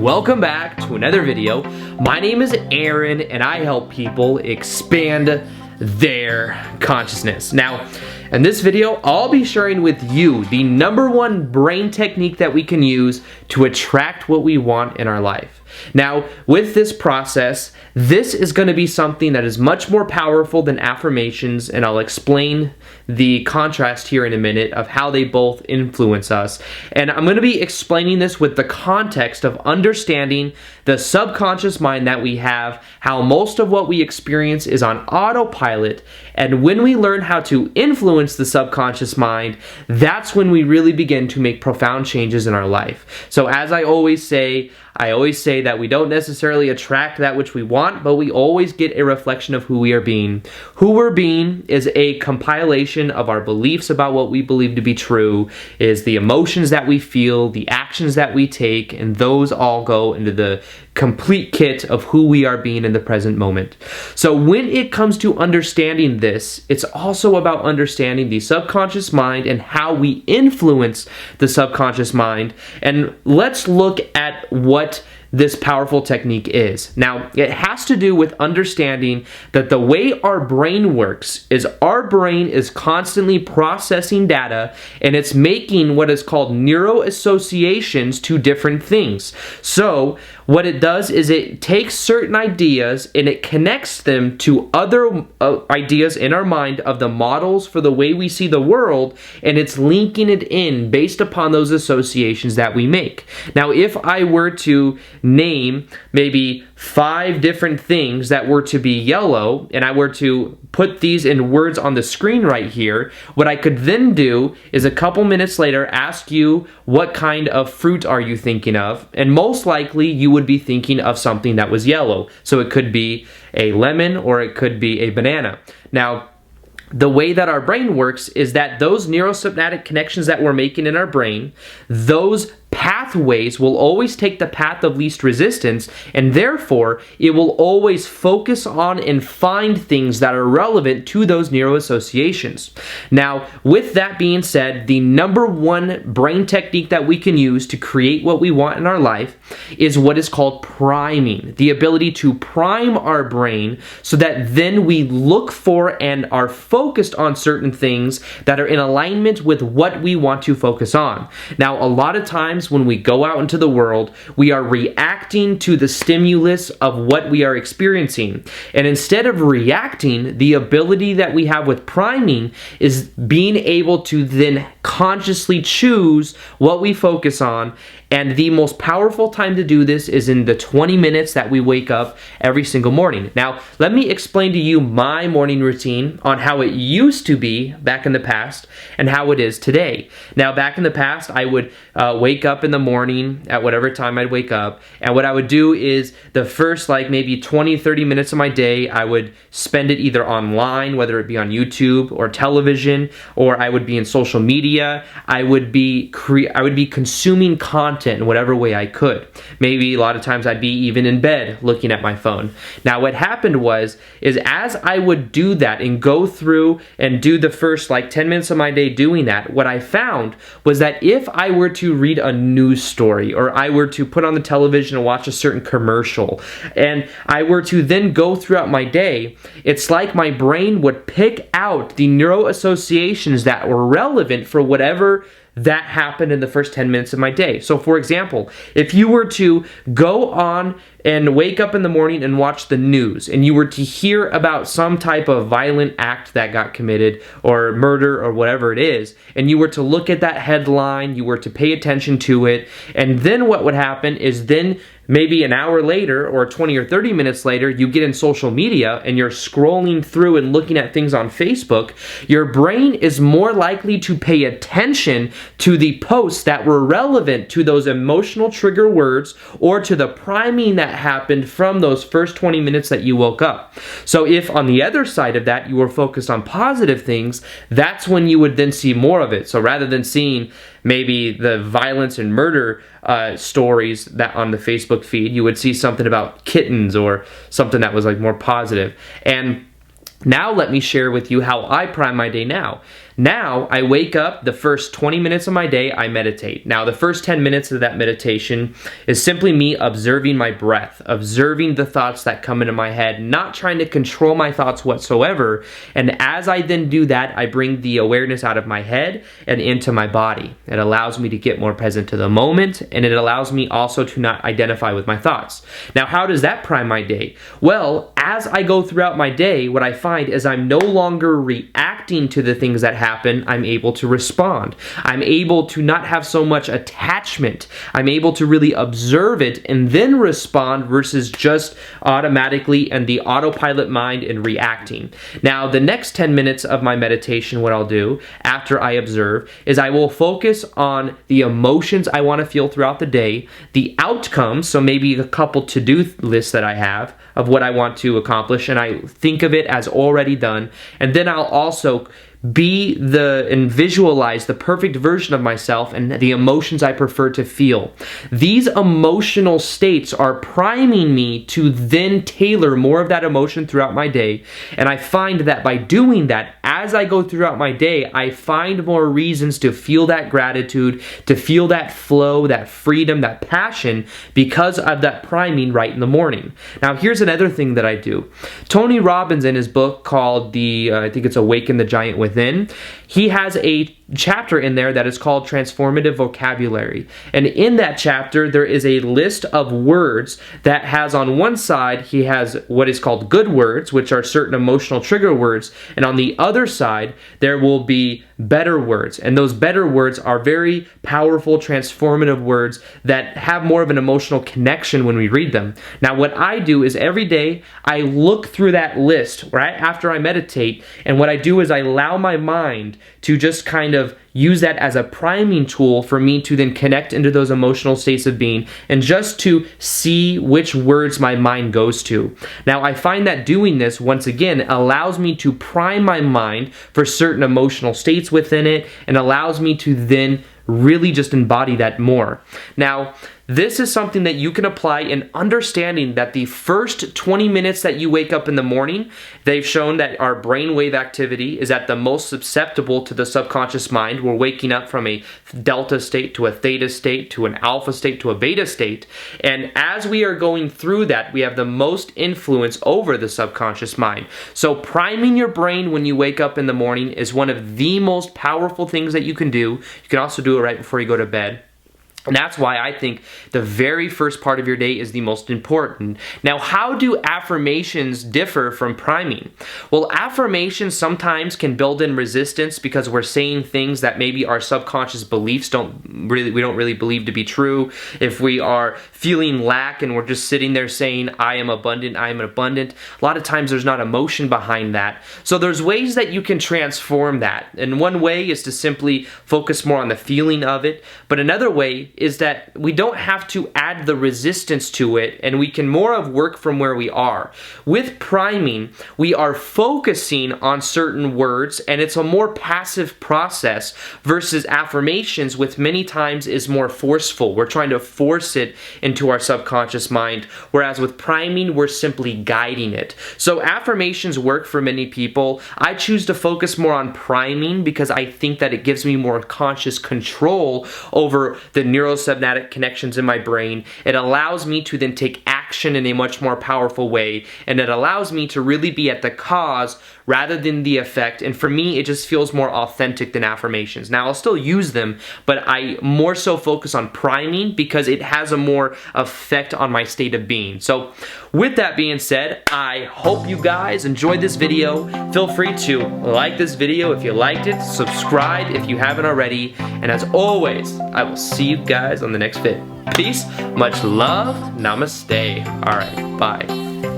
welcome back to another video. My name is Aaron and I help people expand their consciousness. Now, in this video, I'll be sharing with you the #1 brain technique that we can use to attract what we want in our life. Now, with this process, this is going to be something that is much more powerful than affirmations, and I'll explain the contrast here in a minute of how they both influence us. And I'm going to be explaining this with the context of understanding the subconscious mind that we have, how most of what we experience is on autopilot, and when we learn how to influence the subconscious mind, that's when we really begin to make profound changes in our life. So as I always say that we don't necessarily attract that which we want, but we always get a reflection of who we are being. Who we're being is a compilation of our beliefs about what we believe to be true, is the emotions that we feel, the actions that we take, and those all go into the complete kit of who we are being in the present moment. So when it comes to understanding this, it's also about understanding the subconscious mind and how we influence the subconscious mind. And let's look at what this powerful technique is. Now, it has to do with understanding that the way our brain works is our brain is constantly processing data and it's making what is called neuroassociations to different things. So what it does is it takes certain ideas and it connects them to other ideas in our mind of the models for the way we see the world, and it's linking it in based upon those associations that we make. Now, if I were to name maybe 5 different things that were to be yellow, and I were to put these in words on the screen right here, what I could then do is a couple minutes later ask you, what kind of fruit are you thinking of? And most likely you would be thinking of something that was yellow. So it could be a lemon or it could be a banana. Now, the way that our brain works is that those neurosynaptic connections that we're making in our brain, those pathways will always take the path of least resistance, and therefore it will always focus on and find things that are relevant to those neuroassociations. Now, with that being said, the #1 brain technique that we can use to create what we want in our life is what is called priming. The ability to prime our brain so that then we look for and are focused on certain things that are in alignment with what we want to focus on. Now, a lot of times when we go out into the world, we are reacting to the stimulus of what we are experiencing. And instead of reacting, the ability that we have with priming is being able to then consciously choose what we focus on. And the most powerful time to do this is in the 20 minutes that we wake up every single morning. Now, let me explain to you my morning routine on how it used to be back in the past and how it is today. Now, back in the past, I would wake up in the morning at whatever time I'd wake up. And what I would do is the first maybe 20, 30 minutes of my day, I would spend it either online, whether it be on YouTube or television, or I would be in social media. I would be consuming content in whatever way I could. Maybe a lot of times I'd be even in bed looking at my phone. Now, what happened is as I would do that and go through and do the first 10 minutes of my day doing that, what I found was that if I were to read a news story or I were to put on the television and watch a certain commercial and I were to then go throughout my day, it's like my brain would pick out the neuroassociations that were relevant for whatever that happened in the first 10 minutes of my day. So for example, if you were to go on and wake up in the morning and watch the news and you were to hear about some type of violent act that got committed or murder or whatever it is, and you were to look at that headline, you were to pay attention to it, and then what would happen is then maybe an hour later or 20 or 30 minutes later, you get in social media and you're scrolling through and looking at things on Facebook, your brain is more likely to pay attention to the posts that were relevant to those emotional trigger words or to the priming that happened from those first 20 minutes that you woke up. So if on the other side of that you were focused on positive things, that's when you would then see more of it. So rather than seeing maybe the violence and murder stories that on the Facebook feed, you would see something about kittens or something that was more positive. And now let me share with you how I prime my day now. Now, I wake up, the first 20 minutes of my day, I meditate. Now, the first 10 minutes of that meditation is simply me observing my breath, observing the thoughts that come into my head, not trying to control my thoughts whatsoever. And as I then do that, I bring the awareness out of my head and into my body. It allows me to get more present to the moment, and it allows me also to not identify with my thoughts. Now, how does that prime my day? Well, as I go throughout my day, what I find is I'm no longer reacting to the things that happen. I'm able to respond. I'm able to not have so much attachment. I'm able to really observe it and then respond versus just automatically and the autopilot mind and reacting. Now, the next 10 minutes of my meditation, what I'll do after I observe is I will focus on the emotions I want to feel throughout the day, the outcomes, so maybe a couple to-do lists that I have of what I want to accomplish, and I think of it as already done. And then I'll also and visualize the perfect version of myself and the emotions I prefer to feel. These emotional states are priming me to then tailor more of that emotion throughout my day. And I find that by doing that, as I go throughout my day, I find more reasons to feel that gratitude, to feel that flow, that freedom, that passion because of that priming right in the morning. Now, here's another thing that I do. Tony Robbins, in his book called I think it's Awaken the Giant Within, he has a chapter in there that is called Transformative Vocabulary. And in that chapter, there is a list of words that has on one side, he has what is called good words, which are certain emotional trigger words. And on the other side, there will be better words. And those better words are very powerful, transformative words that have more of an emotional connection when we read them. Now, what I do is every day, I look through that list right after I meditate. And what I do is I allow my mind to just kind of use that as a priming tool for me to then connect into those emotional states of being and just to see which words my mind goes to. Now, I find that doing this, once again, allows me to prime my mind for certain emotional states within it and allows me to then really just embody that more. Now, this is something that you can apply in understanding that the first 20 minutes that you wake up in the morning, they've shown that our brainwave activity is at the most susceptible to the subconscious mind. We're waking up from a delta state to a theta state to an alpha state to a beta state. And as we are going through that, we have the most influence over the subconscious mind. So priming your brain when you wake up in the morning is one of the most powerful things that you can do. You can also do it right before you go to bed. And that's why I think the very first part of your day is the most important. Now, how do affirmations differ from priming? Well, affirmations sometimes can build in resistance because we're saying things that maybe our subconscious beliefs we don't really believe to be true. If we are feeling lack and we're just sitting there saying, I am abundant, I am abundant, a lot of times there's not emotion behind that. So there's ways that you can transform that. And one way is to simply focus more on the feeling of it. But another way is that we don't have to add the resistance to it, and we can more of work from where we are. With priming, we are focusing on certain words, and it's a more passive process versus affirmations, which many times is more forceful. We're trying to force it into our subconscious mind, whereas with priming, we're simply guiding it. So affirmations work for many people. I choose to focus more on priming because I think that it gives me more conscious control over the neurosynaptic connections in my brain. It allows me to then take action in a much more powerful way, and it allows me to really be at the cause rather than the effect. And for me, it just feels more authentic than affirmations. Now, I'll still use them, but I more so focus on priming because it has a more effect on my state of being. So with that being said, I hope you guys enjoyed this video. Feel free to like this video if you liked it, subscribe if you haven't already, and as always, I will see you guys on the next vid. Peace, much love, namaste. All right, bye.